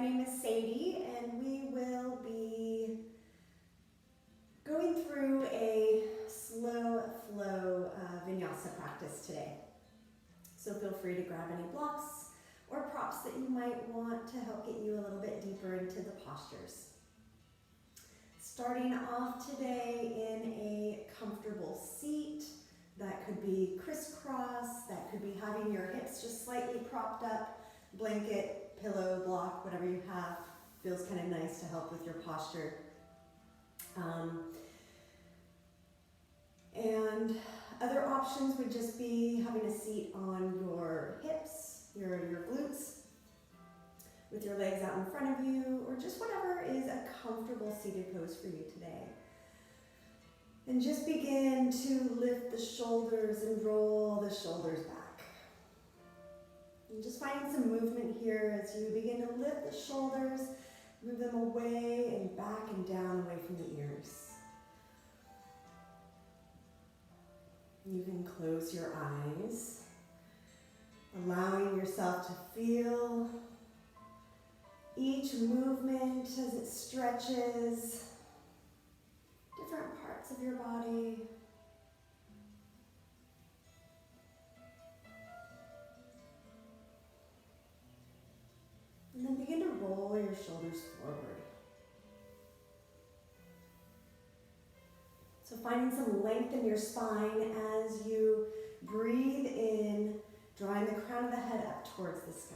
name is Sadie, and we will be going through a slow flow vinyasa practice today. So feel free to grab any blocks or props that you might want to help get you a little bit deeper into the postures. Starting off today in a comfortable seat. That could be crisscross, that could be having your hips just slightly propped up, blanket, pillow, block, whatever you have. Feels kind of nice to help with your posture. And other options would just be having a seat on your hips, your glutes, with your legs out in front of you, or just whatever is a comfortable seated pose for you today. And just begin to lift the shoulders and roll the shoulders back. And just finding some movement here as you begin to lift the shoulders, move them away and back and down away from the ears. You can close your eyes, allowing yourself to feel each movement as it stretches different parts of your body. And then begin to roll your shoulders forward. So finding some length in your spine as you breathe in, drawing the crown of the head up towards the sky.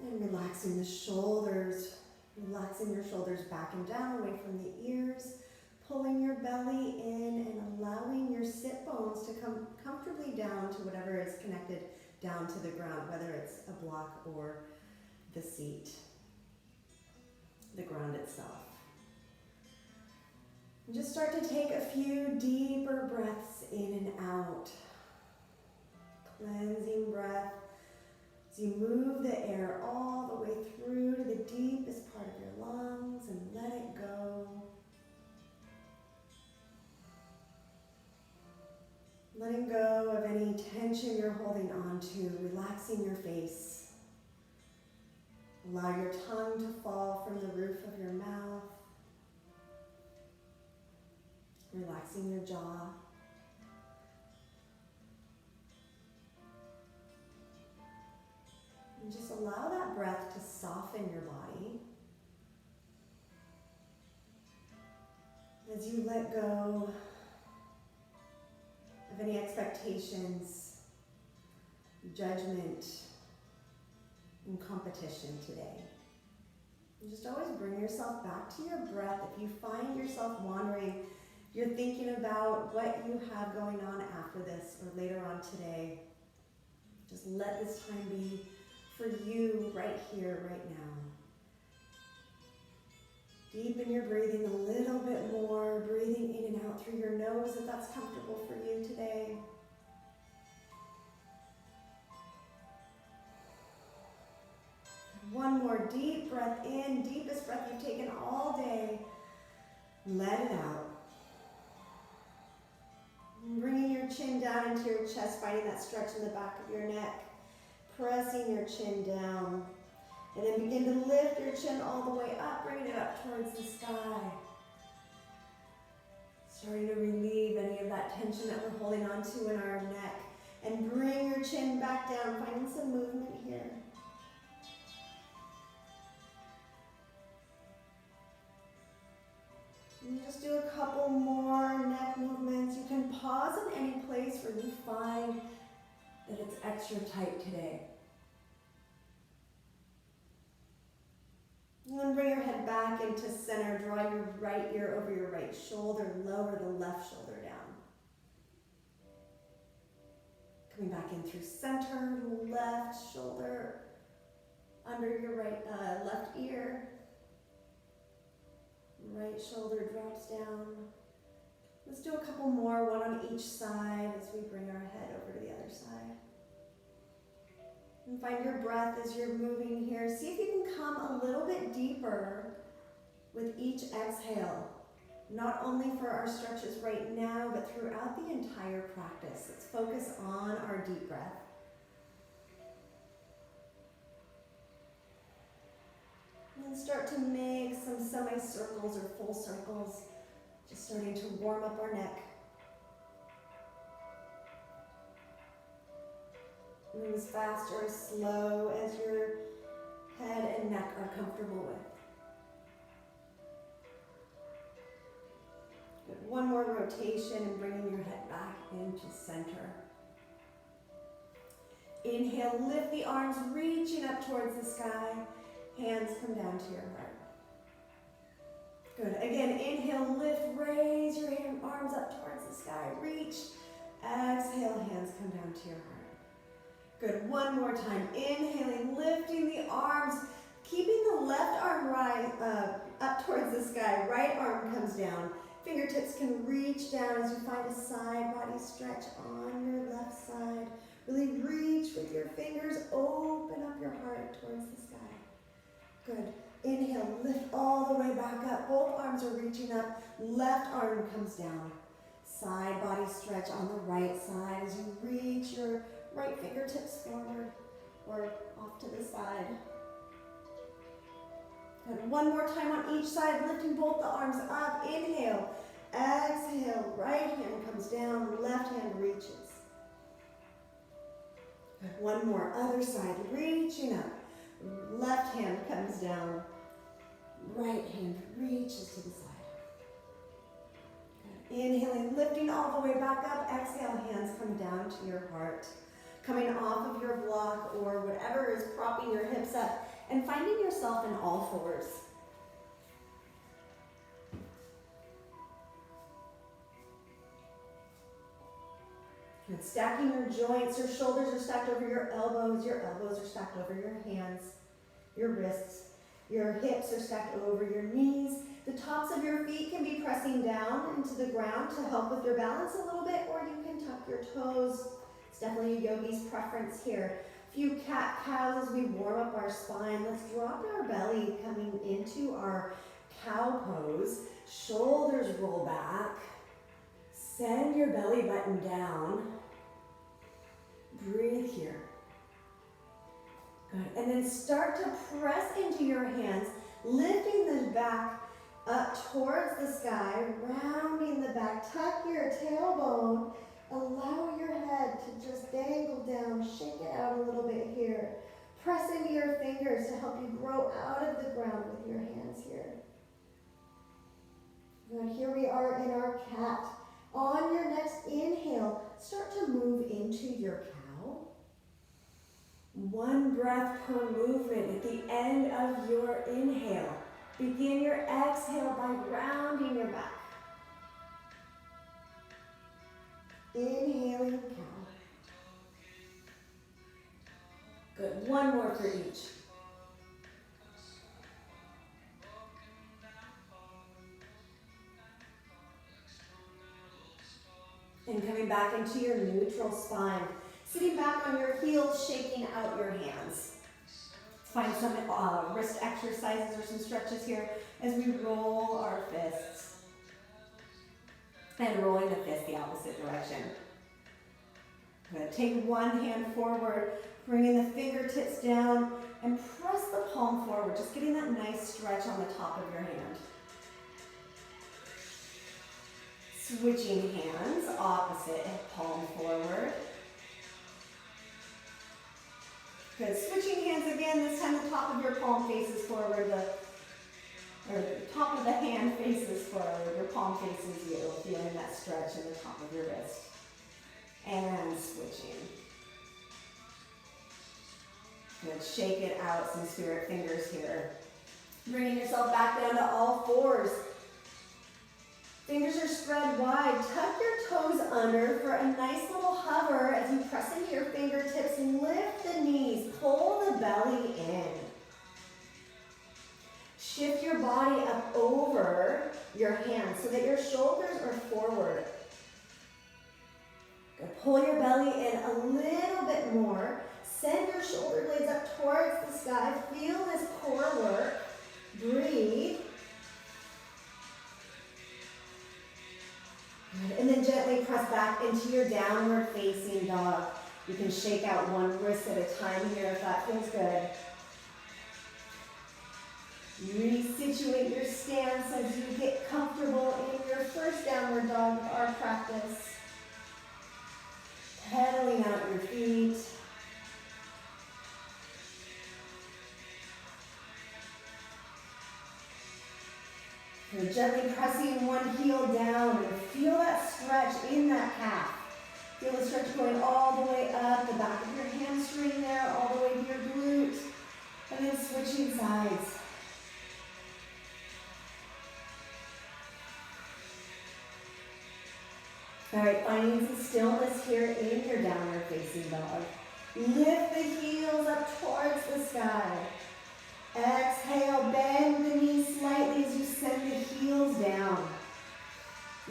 And relaxing the shoulders, relaxing your shoulders back and down away from the ears, pulling your belly in and allowing your sit bones to come comfortably down to whatever is connected down to the ground, whether it's a block or the seat, the ground itself. And just start to take a few deeper breaths in and out. Cleansing breath as you move the air all the way through to the deepest part of your lungs and let it go. Letting go of any tension you're holding on to, relaxing your face. Allow your tongue to fall from the roof of your mouth. Relaxing your jaw. And just allow that breath to soften your body. As you let go of any expectations, judgment, and competition today. And just always bring yourself back to your breath. If you find yourself wandering, you're thinking about what you have going on after this or later on today, just let this time be for you right here, right now. Deepen your breathing a little bit more, breathing in and out through your nose if that's comfortable for you today. One more deep breath in, deepest breath you've taken all day. Let it out. Bringing your chin down into your chest, finding that stretch in the back of your neck. Pressing your chin down. And then begin to lift your chin all the way up, bringing it up towards the sky. Starting to relieve any of that tension that we're holding on to in our neck. And bring your chin back down, finding some movement here. And just do a couple more neck movements. You can pause in any place where you find that it's extra tight today. And then bring your head back into center. Draw your right ear over your right shoulder. Lower the left shoulder down. Coming back in through center. Left shoulder under your left ear. Right shoulder drops down. Let's do a couple more, one on each side as we bring our head over to the other side. And find your breath as you're moving here. See if you can come a little bit deeper with each exhale. Not only for our stretches right now, but throughout the entire practice. Let's focus on our deep breath. And start to make some semicircles or full circles, just starting to warm up our neck. Move as fast or as slow as your head and neck are comfortable with. Good. One more rotation and bringing your head back into center. Inhale, lift the arms, reaching up towards the sky. Hands come down to your heart. Good. Again, inhale, lift, raise your arms up towards the sky. Reach. Exhale, hands come down to your heart. Good. One more time. Inhaling, lifting the arms, keeping the left arm up towards the sky. Right arm comes down. Fingertips can reach down as you find a side body stretch on your left side. Really reach with your fingers. Open up your heart towards the sky. Good. Inhale, lift all the way back up. Both arms are reaching up. Left arm comes down. Side body stretch on the right side as you reach your right fingertips forward or off to the side. Good. One more time on each side, lifting both the arms up. Inhale, exhale, right hand comes down, left hand reaches. Good. One more, other side, reaching up. Left hand comes down, right hand reaches to the side. Good. Inhaling, lifting all the way back up. Exhale, hands come down to your heart. Coming off of your block or whatever is propping your hips up and finding yourself in all fours. Good. Stacking your joints, your shoulders are stacked over your elbows are stacked over your hands, your wrists, your hips are stacked over your knees. The tops of your feet can be pressing down into the ground to help with your balance a little bit, or you can tuck your toes. It's definitely a yogi's preference here. A few cat-cows as we warm up our spine. Let's drop our belly coming into our cow pose. Shoulders roll back. Send your belly button down. Breathe here. Good. And then start to press into your hands, lifting the back up towards the sky, rounding the back. Tuck your tailbone. Allow your head to just dangle down. Shake it out a little bit here. Press into your fingers to help you grow out of the ground with your hands here. Good. Here we are in our cat. On your next inhale, start to move into your cow. One breath per movement. At the end of your inhale, begin your exhale by rounding your back. Inhaling cow. Good. One more for each. And coming back into your neutral spine. Sitting back on your heels, shaking out your hands. Let's find some wrist exercises or some stretches here as we roll our fists. And rolling the fist the opposite direction. Good. Take one hand forward, bringing the fingertips down, and press the palm forward, just getting that nice stretch on the top of your hand. Switching hands, opposite palm forward. Good. Switching hands again, this time the top of your palm faces forward, the top of the hand faces forward, your palm faces you, feeling that stretch in the top of your wrist. And switching. Good. Shake it out, some spirit fingers here. Bringing yourself back down to all fours. Fingers are spread wide. Tuck your toes under for a nice little hover as you press into your fingertips. Lift the knees. Pull the belly in. Shift your body up over your hands so that your shoulders are forward. Good. Pull your belly in a little bit more. Send your shoulder blades up towards the sky. Feel this core work. Breathe. Good. And then gently press back into your downward facing dog. You can shake out one wrist at a time here if that feels good. Resituate your stance as you get comfortable in your first downward dog of our practice. Pedaling out your feet. You're gently pressing one heel down and feel that stretch in that calf. Feel the stretch going all the way up the back of your hamstring there, all the way to your glute, and then switching sides. All right, finding some stillness here in your downward facing dog. Lift the heels up towards the sky. Exhale, bend the knees slightly as you send the heels down.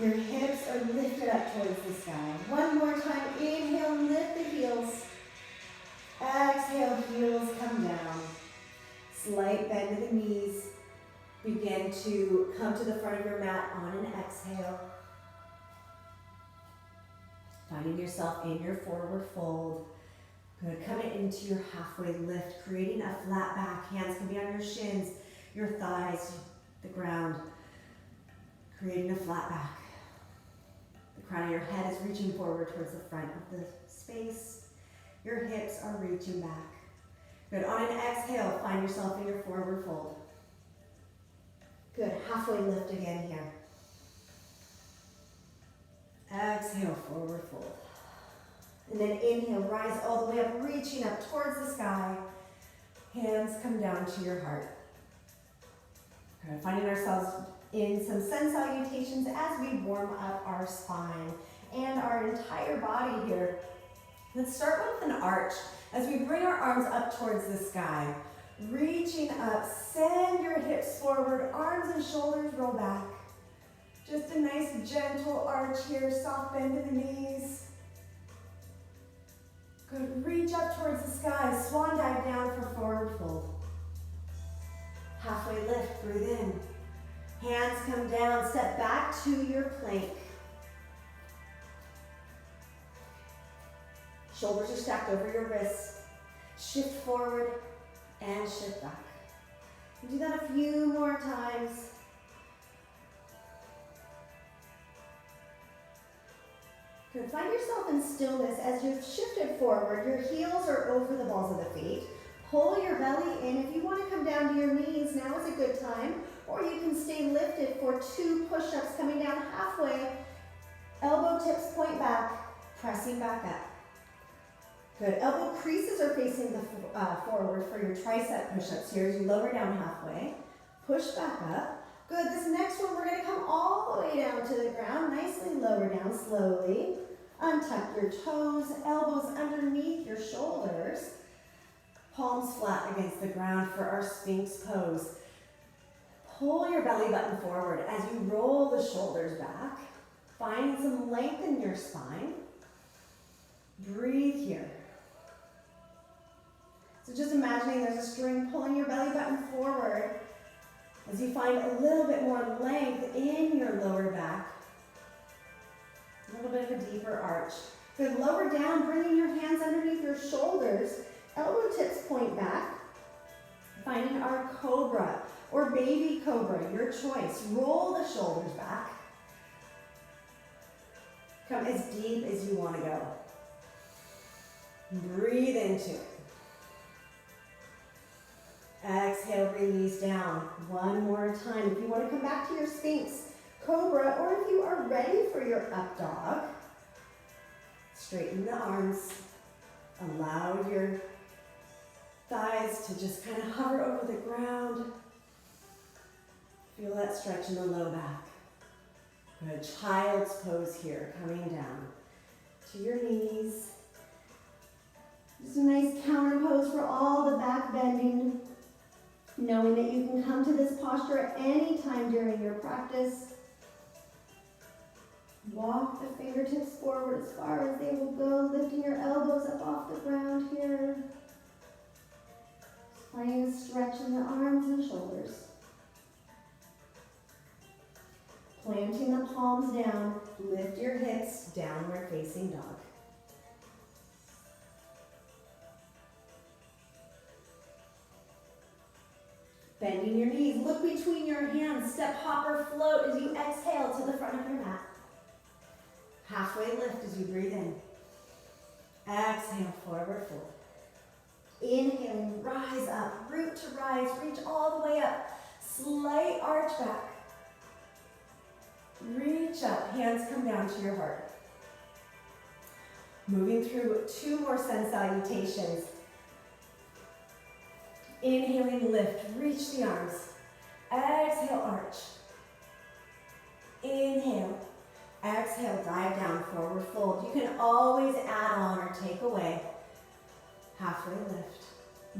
Your hips are lifted up towards the sky. One more time, inhale, lift the heels. Exhale, heels come down. Slight bend of the knees. Begin to come to the front of your mat on an exhale. Finding yourself in your forward fold. Good, coming into your halfway lift, creating a flat back. Hands can be on your shins, your thighs, the ground. Creating a flat back. The crown of your head is reaching forward towards the front of the space. Your hips are reaching back. Good, on an exhale, find yourself in your forward fold. Good, halfway lift again here. Exhale, forward fold. And then inhale, rise all the way up, reaching up towards the sky. Hands come down to your heart. Good. Finding ourselves in some sun salutations as we warm up our spine and our entire body here. Let's start with an arch as we bring our arms up towards the sky. Reaching up, send your hips forward, arms and shoulders roll back. Just a nice gentle arch here, soft bend in the knees. Good, reach up towards the sky, swan dive down for forward fold. Halfway lift, breathe in. Hands come down, step back to your plank. Shoulders are stacked over your wrists. Shift forward and shift back. Do that a few more times. Good. Find yourself in stillness as you've shifted forward. Your heels are over the balls of the feet. Pull your belly in. If you want to come down to your knees, now is a good time. Or you can stay lifted for 2 push-ups coming down halfway. Elbow tips point back, pressing back up. Good. Elbow creases are facing the forward for your tricep push-ups here as you lower down halfway. Push back up. Good, this next one, we're gonna come all the way down to the ground, nicely lower down slowly. Untuck your toes, elbows underneath your shoulders. Palms flat against the ground for our Sphinx pose. Pull your belly button forward as you roll the shoulders back. Find some length in your spine. Breathe here. So just imagining there's a string pulling your belly button forward. As you find a little bit more length in your lower back, a little bit of a deeper arch. Good, lower down, bringing your hands underneath your shoulders, elbow tips point back, finding our cobra or baby cobra, your choice. Roll the shoulders back. Come as deep as you want to go. Breathe into it. Exhale, release down. One more time. If you want to come back to your Sphinx, Cobra, or if you are ready for your up dog, straighten the arms. Allow your thighs to just kind of hover over the ground. Feel that stretch in the low back. Good. Child's pose here, coming down to your knees. Just a nice counter pose for all the back bending. Knowing that you can come to this posture at any time during your practice. Walk the fingertips forward as far as they will go, lifting your elbows up off the ground here. Just finding a stretch in the arms and shoulders. Planting the palms down, lift your hips, downward facing dog. Bending your knees, look between your hands, step, hop, or float as you exhale to the front of your mat. Halfway lift as you breathe in. Exhale, forward fold. Inhaling, rise up, root to rise, reach all the way up. Slight arch back. Reach up, hands come down to your heart. Moving through 2 more sun salutations. Inhaling, lift, reach the arms. Exhale, arch. Inhale. Exhale, dive down, forward fold. You can always add on or take away. Halfway lift.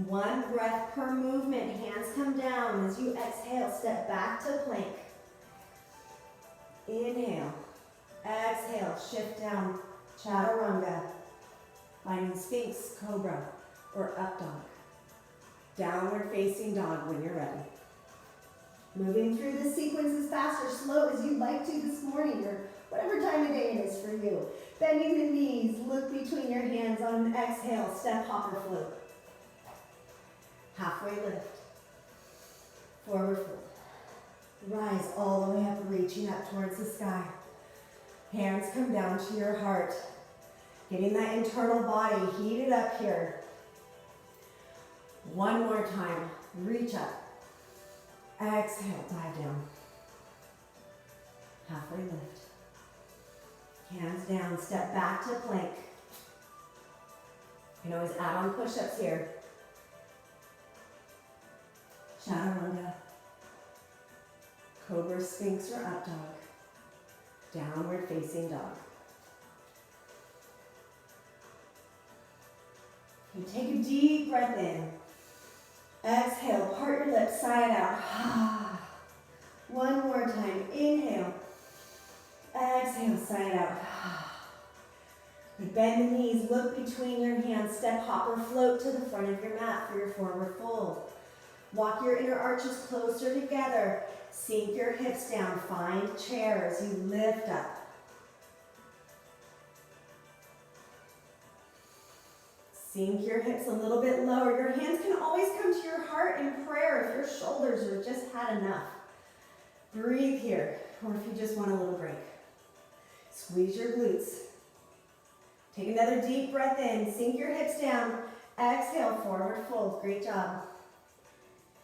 1 breath per movement. Hands come down. As you exhale, step back to plank. Inhale. Exhale, shift down. Chaturanga. Finding Sphinx, Cobra, or Up Dog. Downward facing dog when you're ready. Moving through the sequence as fast or slow as you'd like to this morning, or whatever time of day it is for you. Bending the knees, look between your hands on an exhale, step, hop, or float. Halfway lift. Forward fold. Rise all the way up, reaching up towards the sky. Hands come down to your heart. Getting that internal body heated up here. 1 more time, reach up. Exhale, dive down. Halfway lift. Hands down, step back to plank. You can always add on push-ups here. Chaturanga. Cobra, Sphinx, or Up Dog. Downward facing dog. You take a deep breath in. Exhale, part your lips, sigh it out. 1 more time, inhale. Exhale, sigh it out. Bend the knees, look between your hands, step, hop, or float to the front of your mat for your forward fold. Walk your inner arches closer together. Sink your hips down, find chair as you lift up. Sink your hips a little bit lower. Your hands can always come to your heart in prayer if your shoulders have just had enough. Breathe here, or if you just want a little break. Squeeze your glutes. Take another deep breath in. Sink your hips down. Exhale, forward fold. Great job.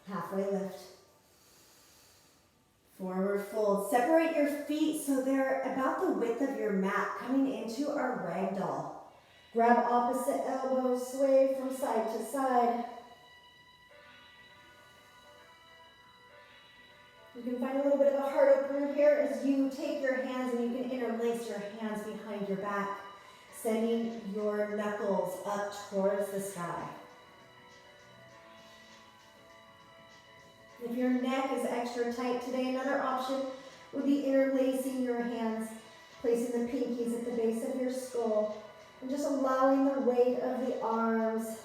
Halfway lift. Forward fold. Separate your feet so they're about the width of your mat, coming into our ragdoll. Grab opposite elbows, sway from side to side. You can find a little bit of a heart opener here as you take your hands and you can interlace your hands behind your back, sending your knuckles up towards the sky. If your neck is extra tight today, another option would be interlacing your hands, placing the pinkies at the base of your skull, and just allowing the weight of the arms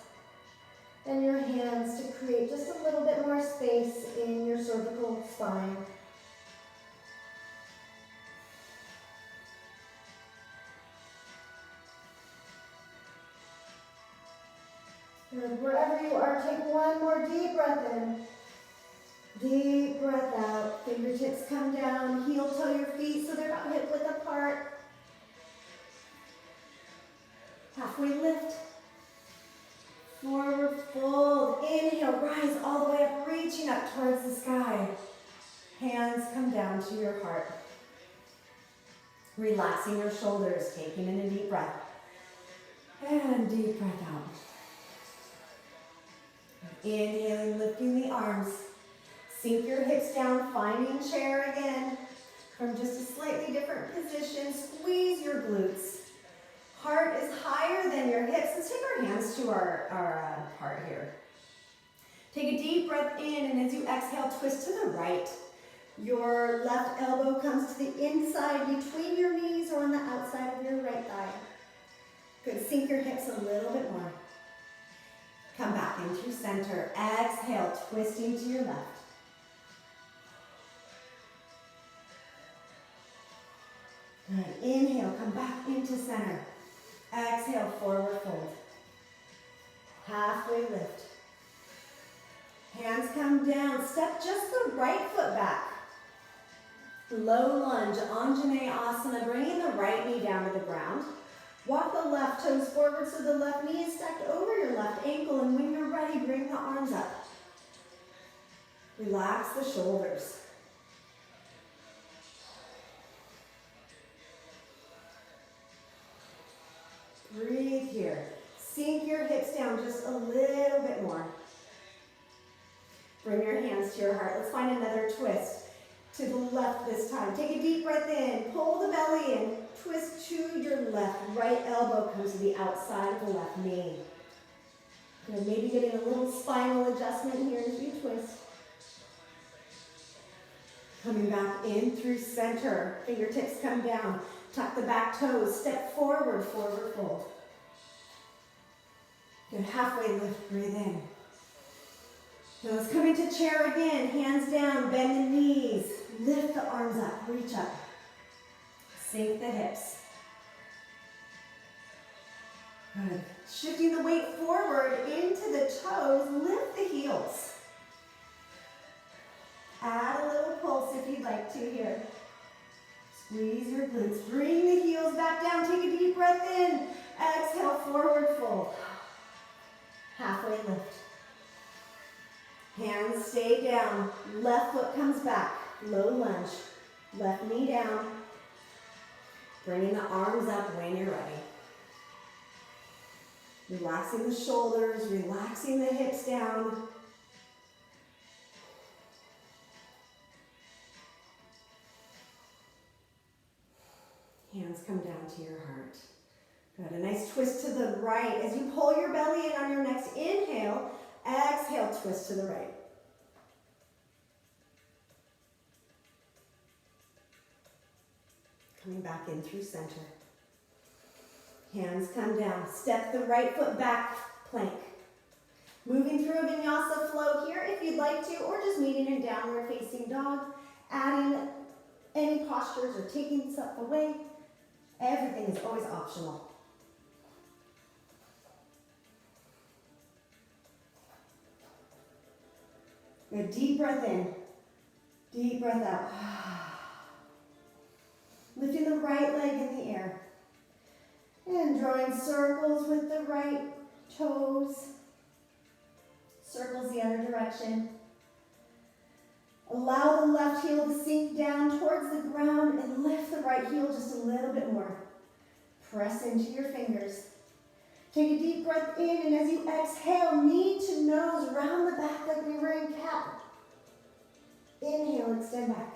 and your hands to create just a little bit more space in your cervical spine. Good. Wherever you are, take 1 more deep breath in. Deep breath out. Fingertips come down. Heel toe your feet so they're about hip width apart. Halfway lift. Forward fold. Inhale, rise all the way up, reaching up towards the sky. Hands come down to your heart. Relaxing your shoulders, taking in a deep breath. And deep breath out. Inhaling, lifting the arms. Sink your hips down, finding chair again. From just a slightly different position, squeeze your glutes. Heart is higher than your hips. Let's take our hands to our heart here. Take a deep breath in, and as you exhale, twist to the right. Your left elbow comes to the inside between your knees or on the outside of your right thigh. Good. Sink your hips a little bit more. Come back into center. Exhale, twisting to your left. Good. Inhale, come back into center. Exhale, forward fold. Halfway lift. Hands come down. Step just the right foot back. Low lunge, Anjaneyasana, bringing the right knee down to the ground. Walk the left toes forward so the left knee is stacked over your left ankle, and when you're ready, bring the arms up. Relax the shoulders. Breathe here. Sink your hips down just a little bit more. Bring your hands to your heart. Let's find another twist. To the left this time. Take a deep breath in. Pull the belly in. Twist to your left. Right elbow comes to the outside of the left knee. Good. Maybe getting a little spinal adjustment here as you twist. Coming back in through center. Fingertips come down. Tuck the back toes. Step forward, forward fold. Good. Halfway lift. Breathe in. Now let's come into chair again. Hands down. Bend the knees. Lift the arms up. Reach up. Sink the hips. Good. Shifting the weight forward into the toes. Lift the heels. Add a little pulse if you'd like to here. Squeeze your glutes. Bring the heels back down. Take a deep breath in. Exhale, forward fold. Halfway lift. Hands stay down. Left foot comes back. Low lunge. Left knee down. Bringing the arms up when you're ready. Relaxing the shoulders. Relaxing the hips down. Hands come down to your heart. Good. A nice twist to the right. As you pull your belly in on your next inhale, exhale, twist to the right. Coming back in through center. Hands come down. Step the right foot back, plank. Moving through a vinyasa flow here if you'd like to, or just meeting in downward facing dog. Adding any postures or taking stuff away. Everything is always optional. Good. Deep breath in. Deep breath out. Lifting the right leg in the air. And drawing circles with the right toes. Circles the other direction. Allow the left heel to sink down towards the ground and lift the right heel just a little bit more. Press into your fingers. Take a deep breath in, and as you exhale, knee to nose, round the back like we were in cat. Inhale, extend back.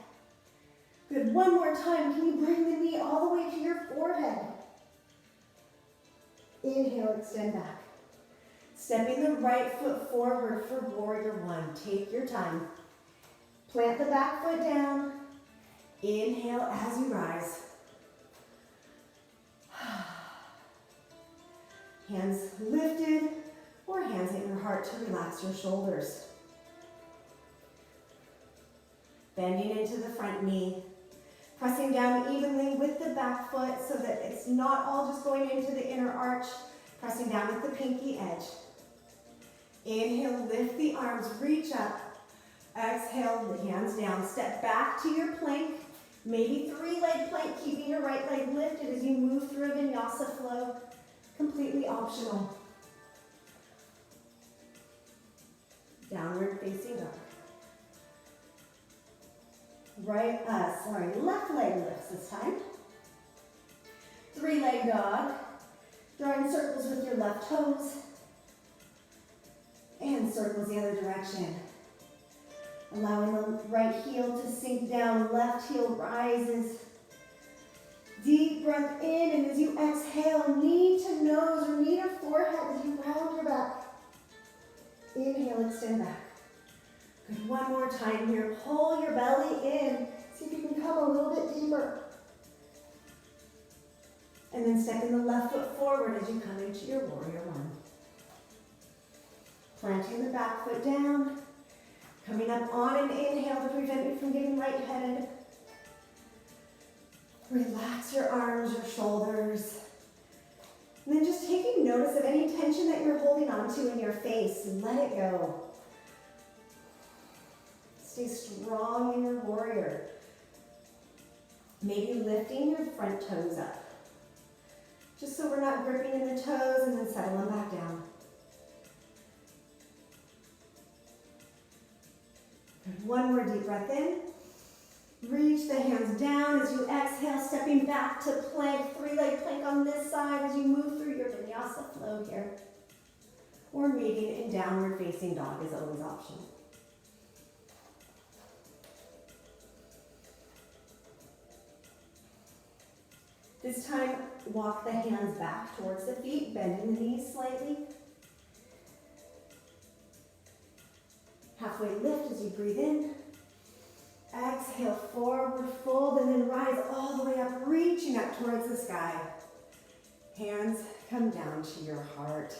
Good. One more time. Can you bring the knee all the way to your forehead? Inhale, extend back. Stepping the right foot forward for warrior one. Take your time. Plant the back foot down. Inhale as you rise. Hands lifted or hands at your heart to relax your shoulders. Bending into the front knee. Pressing down evenly with the back foot so that it's not all just going into the inner arch. Pressing down with the pinky edge. Inhale, lift the arms, reach up. Exhale, the hands down. Step back to your plank. Maybe 3-leg plank, keeping your right leg lifted as you move through a vinyasa flow. Completely optional. Downward facing dog. Left leg lifts this time. 3-leg dog. Drawing circles with your left toes. And circles the other direction. Allowing the right heel to sink down, left heel rises. Deep breath in, and as you exhale, knee to nose or knee to forehead as you round your back. Inhale, extend back. Good. One more time here. Pull your belly in. See if you can come a little bit deeper. And then stepping the left foot forward as you come into your warrior one. Planting the back foot down. Coming up on an inhale to prevent you from getting lightheaded. Relax your arms, your shoulders. And then just taking notice of any tension that you're holding on to in your face and let it go. Stay strong in your warrior. Maybe lifting your front toes up. Just so we're not gripping in the toes and then settling back down. Good. One more deep breath in. Reach the hands down as you exhale, stepping back to plank, three-leg plank on this side as you move through your vinyasa flow here. Or meeting in downward facing dog is always optional. This time, walk the hands back towards the feet, bending the knees slightly. Halfway lift as you breathe in. Exhale, forward fold, and then rise all the way up, reaching up towards the sky. Hands come down to your heart.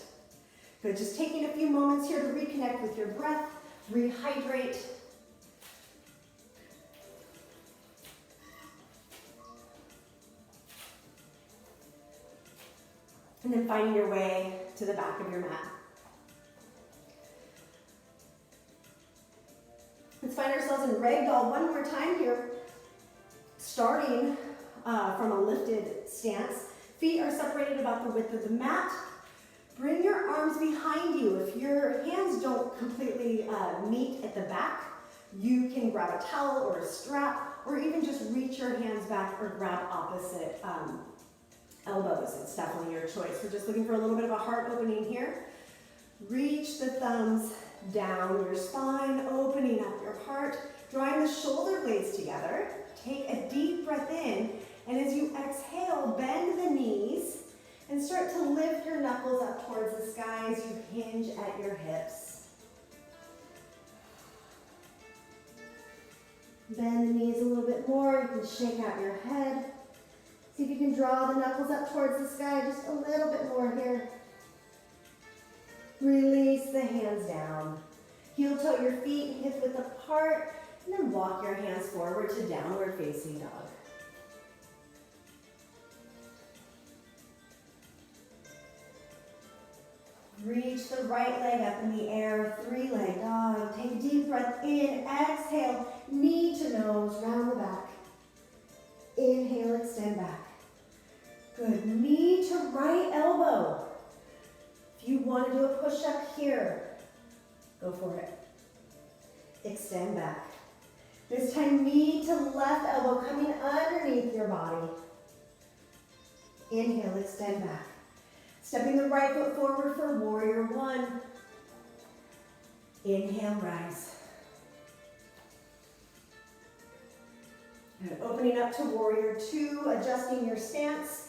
Good, just taking a few moments here to reconnect with your breath, rehydrate. And then finding your way to the back of your mat. Let's find ourselves in ragdoll one more time here. Starting from a lifted stance. Feet are separated about the width of the mat. Bring your arms behind you. If your hands don't completely meet at the back, you can grab a towel or a strap, or even just reach your hands back or grab opposite elbows. It's definitely your choice. We're just looking for a little bit of a heart opening here. Reach the thumbs down your spine, opening up your heart, drawing the shoulder blades together. Take a deep breath in, and as you exhale, bend the knees and start to lift your knuckles up towards the sky as you hinge at your hips. Bend the knees a little bit more. You can shake out your head. See if you can draw the knuckles up towards the sky just a little bit more here. Release the hands down. Heel toe your feet, hip width apart, and then walk your hands forward to downward facing dog. Reach the right leg up in the air, three-leg dog. Take a deep breath in, exhale, knee to nose, round the back. Inhale, extend back. Good, knee to right elbow. If you want to do a push-up here, go for it. Extend back. This time, knee to left elbow coming underneath your body. Inhale, extend back. Stepping the right foot forward for warrior one. Inhale, rise. And opening up to warrior two, adjusting your stance.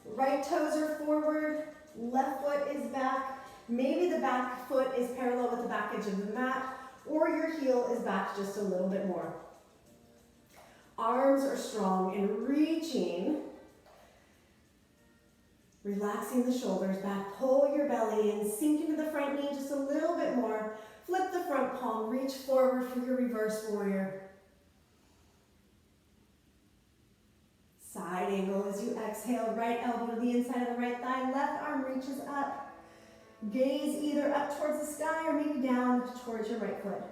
Right toes are forward, left foot is back. Maybe the back foot is parallel with the back edge of the mat, or your heel is back just a little bit more. Arms are strong and reaching. Relaxing the shoulders back, pull your belly in, sink into the front knee just a little bit more. Flip the front palm, reach forward for your reverse warrior. Side angle as you exhale, right elbow to the inside of the right thigh, left arm reaches up. Gaze either up towards the sky or maybe down towards your right foot.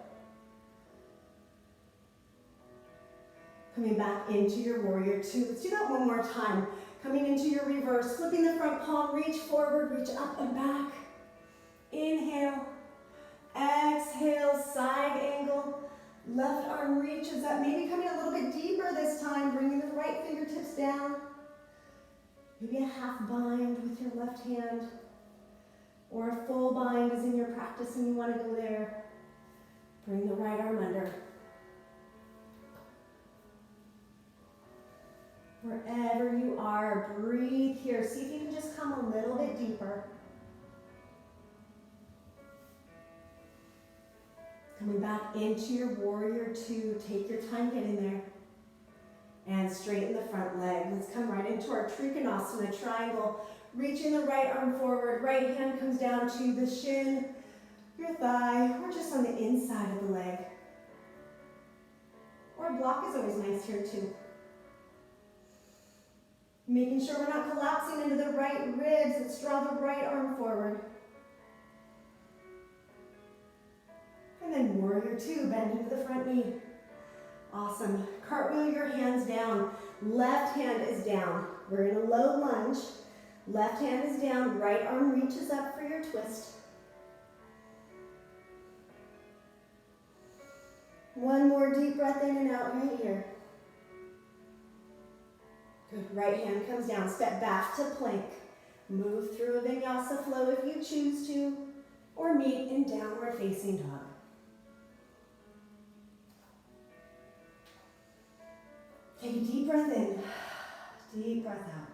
Coming back into your warrior two. Let's do that one more time. Coming into your reverse, flipping the front palm, reach forward, reach up and back. Inhale, exhale, side angle. Left arm reaches up, maybe coming a little bit deeper this time, bringing the right fingertips down. Maybe a half bind with your left hand, or a full bind is in your practice and you want to go there. Bring the right arm under. Wherever you are, breathe here. See if you can just come a little bit deeper. Coming back into your warrior two. Take your time getting there. And straighten the front leg. Let's come right into our Trikonasana triangle. Reaching the right arm forward. Right hand comes down to the shin, your thigh, or just on the inside of the leg. Or a block is always nice here too. Making sure we're not collapsing into the right ribs. Let's draw the right arm forward. And And then warrior two, bend into the front knee. Awesome. Cartwheel your hands down. Left hand is down. We're in a low lunge. Left hand is down. Right arm reaches up for your twist. One more deep breath in and out right here. Good. Right hand comes down. Step back to plank. Move through a vinyasa flow if you choose to, or meet in downward facing dog. Take a deep breath in, deep breath out.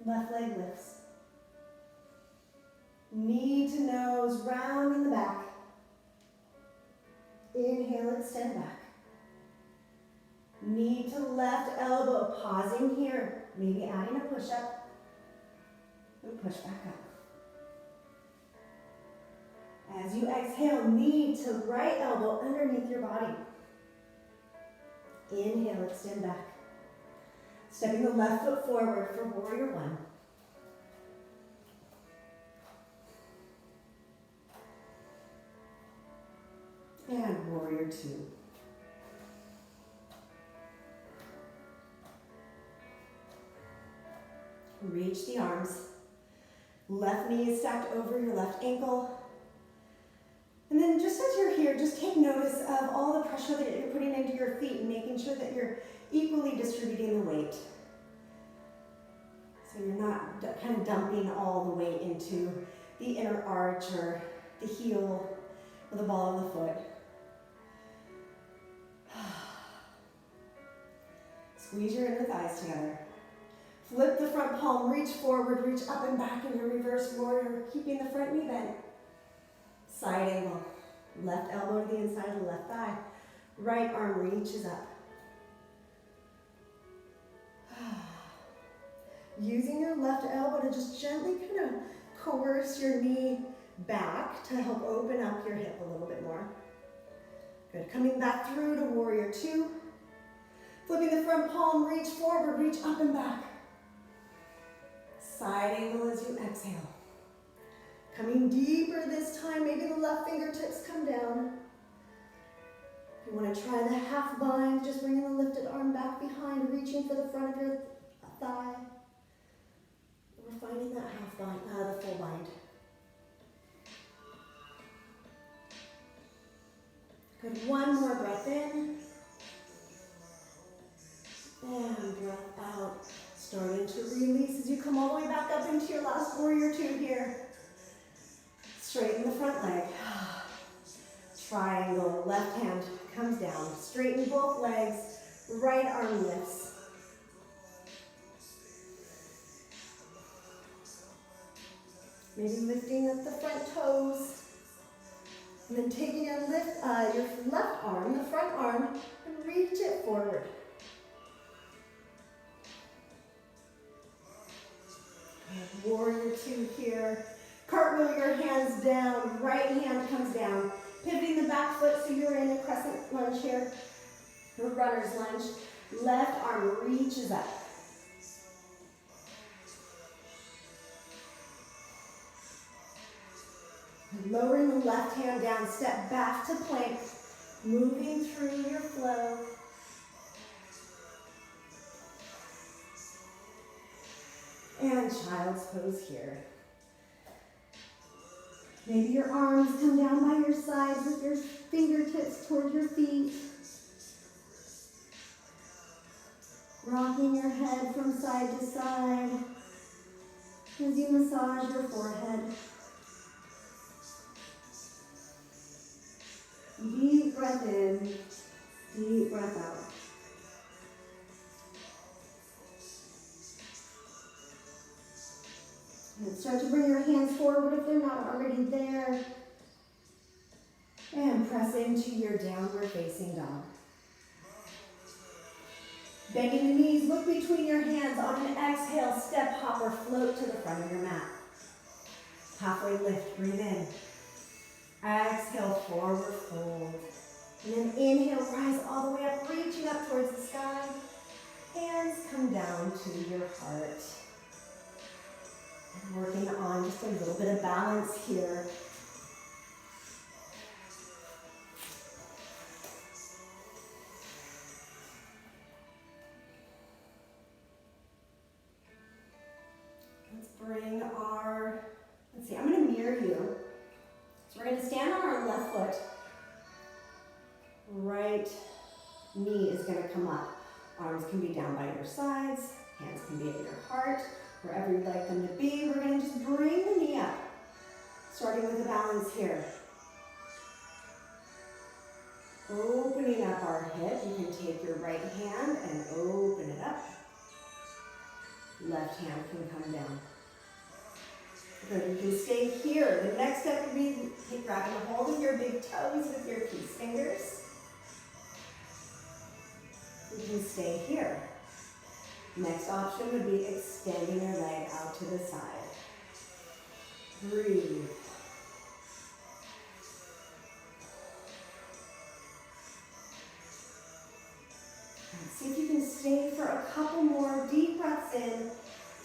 Left leg lifts. Knee to nose, round in the back. Inhale, extend back. Knee to left elbow, pausing here. Maybe adding a push-up. And push back up. As you exhale, knee to right elbow underneath your body. Inhale, extend back. Stepping the left foot forward for warrior one. And warrior two. Reach the arms. Left knee is stacked over your left ankle. And then just as you're here, just take notice of all the pressure that you're putting into your feet and making sure that you're equally distributing the weight. So you're not kind of dumping all the weight into the inner arch or the heel or the ball of the foot. Squeeze your inner thighs together. Flip the front palm, reach forward, reach up and back in your reverse warrior, keeping the front knee bent. Side angle. Left elbow to the inside of the left thigh. Right arm reaches up. Using your left elbow to just gently kind of coerce your knee back to help open up your hip a little bit more. Good. Coming back through to warrior two. Flipping the front palm, reach forward, reach up and back. Side angle as you exhale. Coming deeper this time, maybe the left fingertips come down. If you want to try the half bind, just bringing the lifted arm back behind, reaching for the front of your thigh. We're finding that half bind, the full bind. Good, one more breath in. And breath out. Starting to release as you come all the way back up into your last warrior two here. Straighten the front leg. Triangle, left hand comes down. Straighten both legs, right arm lifts. Maybe lifting up the front toes. And then taking your left arm, the front arm, and reach it forward. Warrior two here. Cartwheel your hands down. Right hand comes down. Pivoting the back foot so you're in a crescent lunge here. A runner's lunge. Left arm reaches up. Lowering the left hand down. Step back to plank. Moving through your flow. And child's pose here. Maybe your arms come down by your sides with your fingertips toward your feet. Rocking your head from side to side as you massage your forehead. Deep breath in, deep breath out. And start to bring your hands forward if they're not already there. And press into your downward facing dog. Bending the knees, look between your hands. On an exhale, step, hop, or float to the front of your mat. Halfway lift, breathe in. Exhale, forward fold. And then inhale, rise all the way up, reaching up towards the sky. Hands come down to your heart. Working on just a little bit of balance here. Bring our, let's see, I'm going to mirror you. So we're going to stand on our left foot. Right knee is going to come up. Arms can be down by your sides. Hands can be at your heart. Wherever you'd like them to be. We're going to just bring the knee up. Starting with a balance here. Opening up our hip. You can take your right hand and open it up. Left hand can come down. Good, you can stay here. The next step would be grabbing a hold of your big toes with your peace fingers. You can stay here. Next option would be extending your leg out to the side. Breathe. And see if you can stay for a couple more deep breaths in.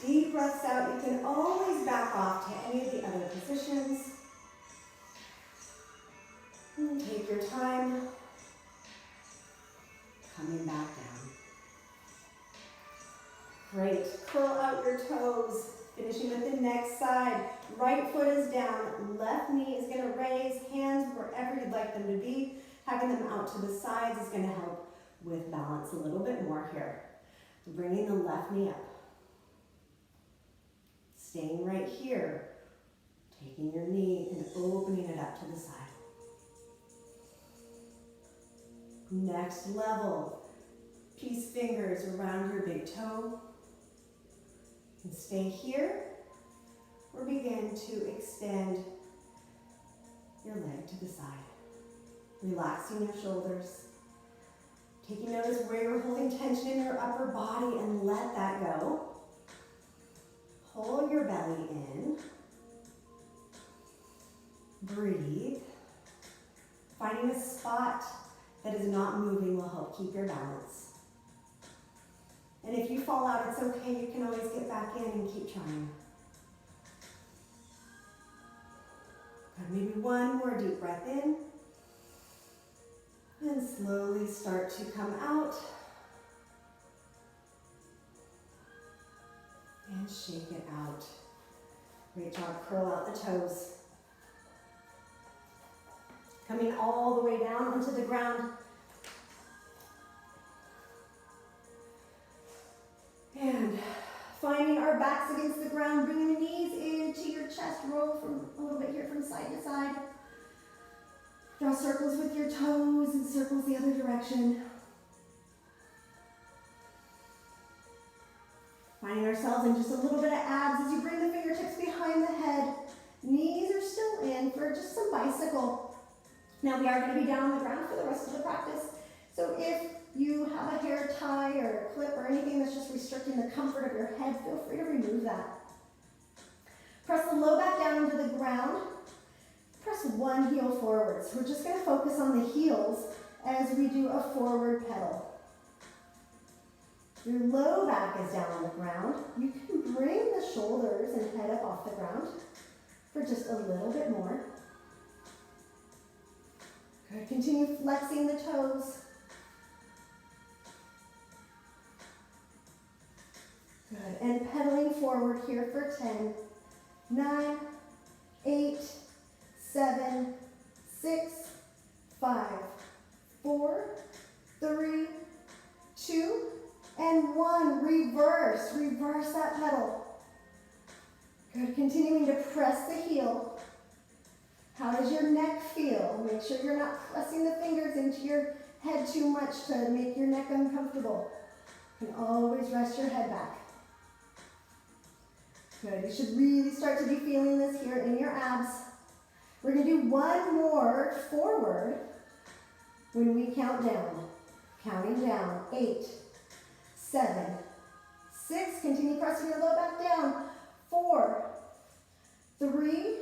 Deep breaths out. You can always back off to any of the other positions. And take your time. Coming back down. Great. Curl out your toes. Finishing with the next side. Right foot is down. Left knee is going to raise. Hands wherever you'd like them to be. Having them out to the sides is going to help with balance a little bit more here. Bringing the left knee up. Staying right here, taking your knee and opening it up to the side. Next level, peace fingers around your big toe. And stay here, or begin to extend your leg to the side. Relaxing your shoulders. Taking notice where you're holding tension in your upper body and let that go. Pull your belly in. Breathe. Finding a spot that is not moving will help keep your balance. And if you fall out, it's okay. You can always get back in and keep trying. Good. Maybe one more deep breath in. And slowly start to come out. And shake it out. Great job. Curl out the toes. Coming all the way down onto the ground. And finding our backs against the ground, bringing the knees into your chest. Roll from a little bit here from side to side. Draw circles with your toes and circles the other direction. Finding ourselves in just a little bit of abs as you bring the fingertips behind the head. Knees are still in for just some bicycle. Now we are going to be down on the ground for the rest of the practice. So if you have a hair tie or a clip or anything that's just restricting the comfort of your head, feel free to remove that. Press the low back down into the ground. Press one heel forwards. We're just going to focus on the heels as we do a forward pedal. Your low back is down on the ground. You can bring the shoulders and head up off the ground for just a little bit more. Good. Continue flexing the toes. Good. And pedaling forward here for 10, 9, 8, 7, 6, 5, 4, 3, 2, and 1. Reverse. Reverse that pedal. Good. Continuing to press the heel. How does your neck feel? Make sure you're not pressing the fingers into your head too much to make your neck uncomfortable. You can always rest your head back. Good. You should really start to be feeling this here in your abs. We're going to do one more forward when we count down. Counting down. 8, 7, 6. Continue pressing your low back down. 4, 3,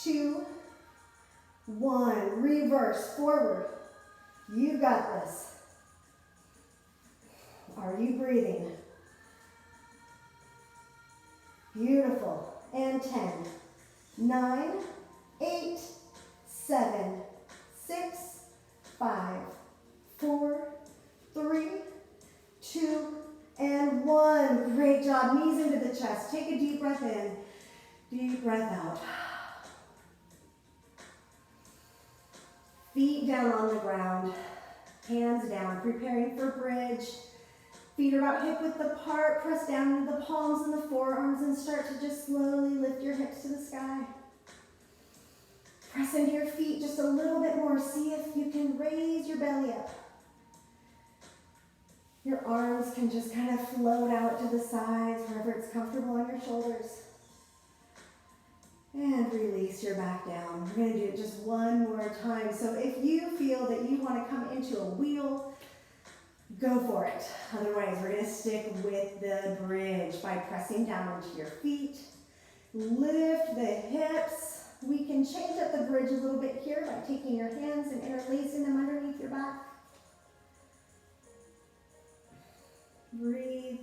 2, 1. Reverse. Forward. You got this. Are you breathing? Beautiful. And 10, 9, 8, 7, 6, 5, 4, 3, 2, and 1. Great job. Knees into the chest. Take a deep breath in. Deep breath out. Feet down on the ground. Hands down. Preparing for bridge. Feet are about hip width apart. Press down into the palms and the forearms and start to just slowly lift your hips to the sky. Press into your feet just a little bit more. See if you can raise your belly up. Your arms can just kind of float out to the sides wherever it's comfortable on your shoulders. And release your back down. We're going to do it just one more time. So if you feel that you want to come into a wheel, go for it. Otherwise, we're going to stick with the bridge by pressing down into your feet. Lift the hips. We can change up the bridge a little bit here by taking your hands and interlacing them underneath your back. Breathe.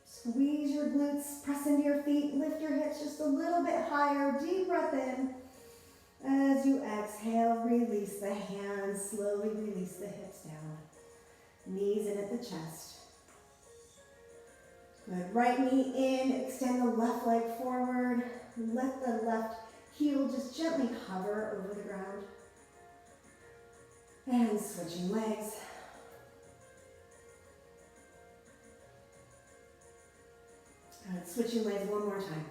Squeeze your glutes, press into your feet, lift your hips just a little bit higher. Deep breath in. As you exhale, release the hands, slowly release the hips down. Knees in at the chest. Good. Right knee in, extend the left leg forward. Let the left heel just gently hover over the ground. And switching legs. Good. Switching legs one more time.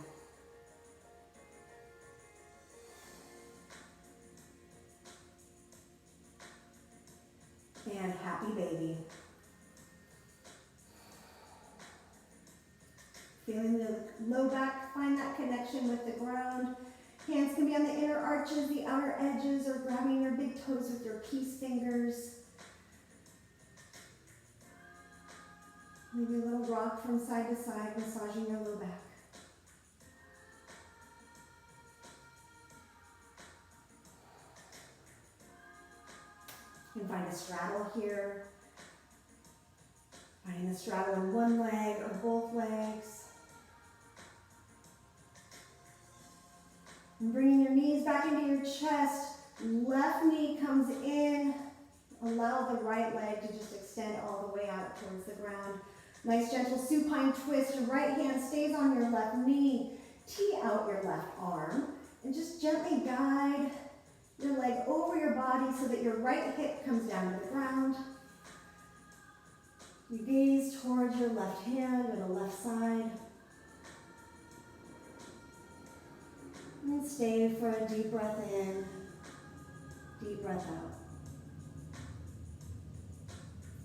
And happy baby. Feeling the low back, find that connection with the ground. Hands can be on the inner arches, the outer edges, or grabbing your big toes with your peace fingers. Maybe a little rock from side to side, massaging your low back. You can find a straddle here. Finding the straddle in one leg or both legs. And bringing your knees back into your chest. Left knee comes in. Allow the right leg to just extend all the way out towards the ground. Nice gentle supine twist. Your right hand stays on your left knee. Tee out your left arm. And just gently guide your leg over your body so that your right hip comes down to the ground. You gaze towards your left hand or the left side. And stay for a deep breath in, deep breath out.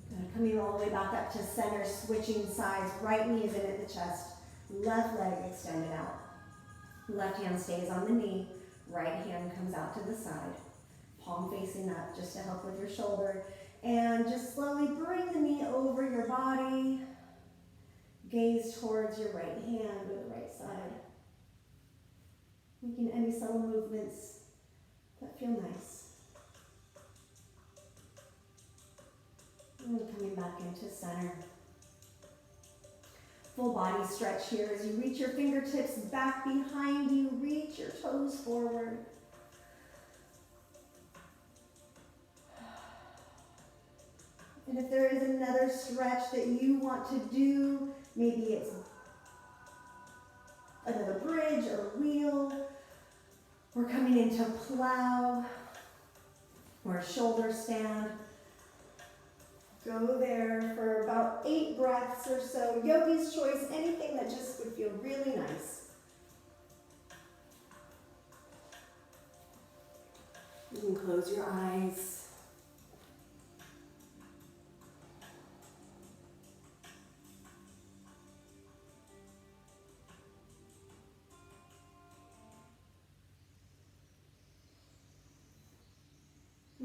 Good. Coming all the way back up to center, switching sides. Right knee is in at the chest. Left leg extended out. Left hand stays on the knee. Right hand comes out to the side. Palm facing up just to help with your shoulder. And just slowly bring the knee over your body. Gaze towards your right hand or the right side. Making any subtle movements that feel nice. And coming back into center. Full body stretch here as you reach your fingertips back behind you. Reach your toes forward. And if there is another stretch that you want to do, maybe it's another bridge or wheel, or coming into plow, or a shoulder stand. Go there for about 8 breaths or so. Yogi's choice, anything that just would feel really nice. You can close your eyes.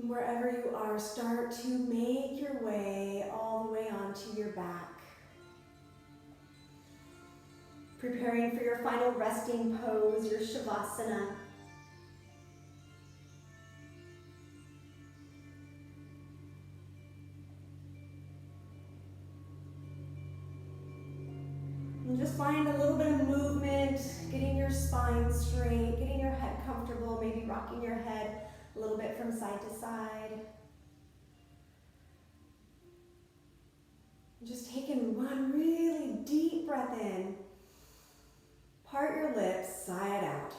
Wherever you are, start to make your way all the way onto your back. Preparing for your final resting pose, your Shavasana. And just find a little bit of movement, getting your spine straight, getting your head comfortable, maybe rocking your head a little bit from side to side. Just taking one really deep breath in. Part your lips, sigh it out.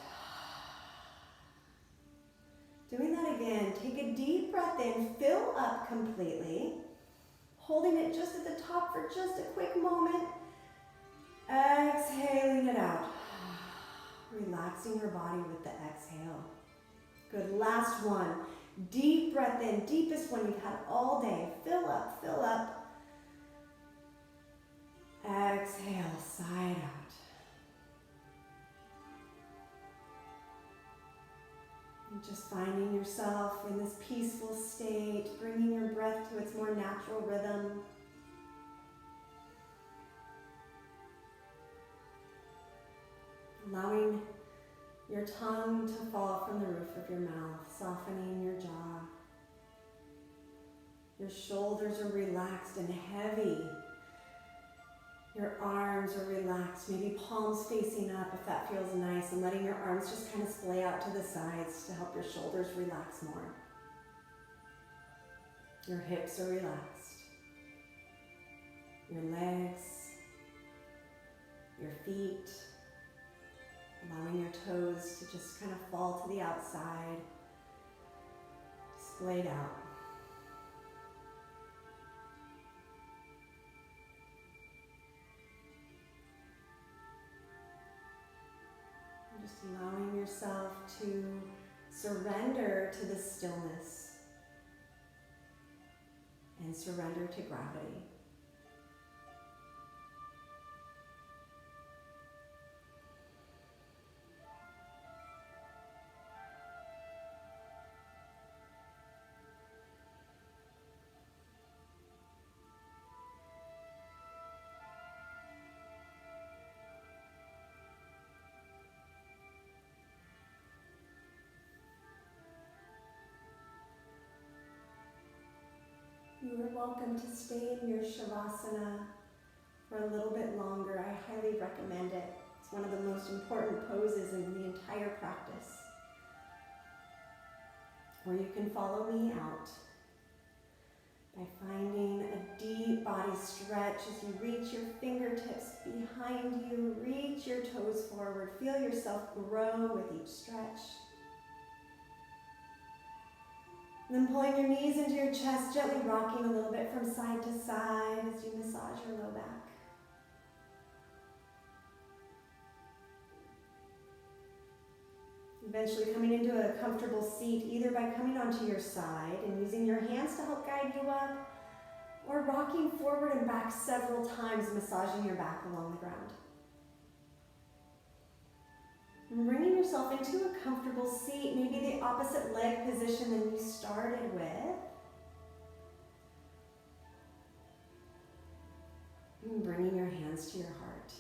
Doing that again. Take a deep breath in, fill up completely. Holding it just at the top for just a quick moment. Exhaling it out. Relaxing your body with the exhale. Good, last one. Deep breath in, deepest one you've had all day. Fill up, fill up. Exhale, sigh it out. And just finding yourself in this peaceful state, bringing your breath to its more natural rhythm. Allowing your tongue to fall from the roof of your mouth, softening your jaw. Your shoulders are relaxed and heavy. Your arms are relaxed, maybe palms facing up if that feels nice, and letting your arms just kind of splay out to the sides to help your shoulders relax more. Your hips are relaxed. Your legs, your feet, allowing your toes to just kind of fall to the outside, splayed out. Just allowing yourself to surrender to the stillness and surrender to gravity. You are welcome to stay in your Shavasana for a little bit longer. I highly recommend it. It's one of the most important poses in the entire practice. Or you can follow me out by finding a deep body stretch as you reach your fingertips behind you, reach your toes forward, feel yourself grow with each stretch. And then pulling your knees into your chest, gently rocking a little bit from side to side as you massage your low back. Eventually coming into a comfortable seat, either by coming onto your side and using your hands to help guide you up, or rocking forward and back several times, massaging your back along the ground. And bringing yourself into a comfortable seat, maybe the opposite leg position than you started with. And bringing your hands to your heart.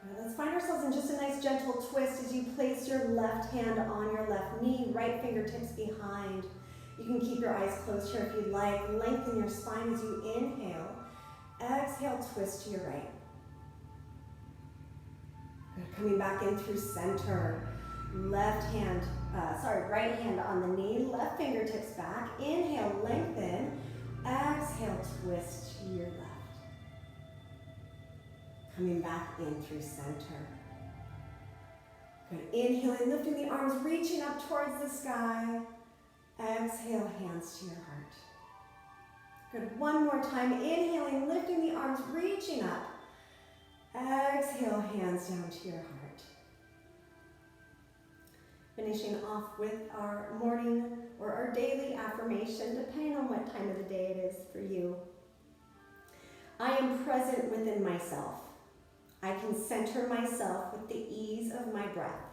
All right, let's find ourselves in just a nice gentle twist as you place your left hand on your left knee, right fingertips behind. You can keep your eyes closed here if you'd like. Lengthen your spine as you inhale. Exhale, twist to your right. Good. Coming back in through center. Right hand on the knee, left fingertips back. Inhale, lengthen. Exhale, twist to your left. Coming back in through center. Good. Inhaling, lifting the arms, reaching up towards the sky. Exhale, hands to your heart. Good. One more time. Inhaling, lifting the arms, reaching up. Exhale, hands down to your heart. Finishing off with our morning or our daily affirmation, depending on what time of the day it is for you. I am present within myself. I can center myself with the ease of my breath.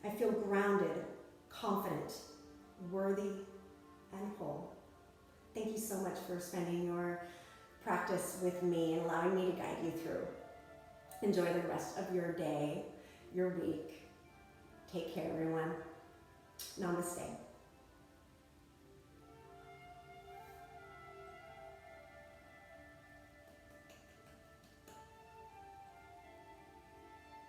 I feel grounded, confident, worthy, and whole. Thank you so much for spending your practice with me and allowing me to guide you through. Enjoy the rest of your day, your week. Take care, everyone. Namaste.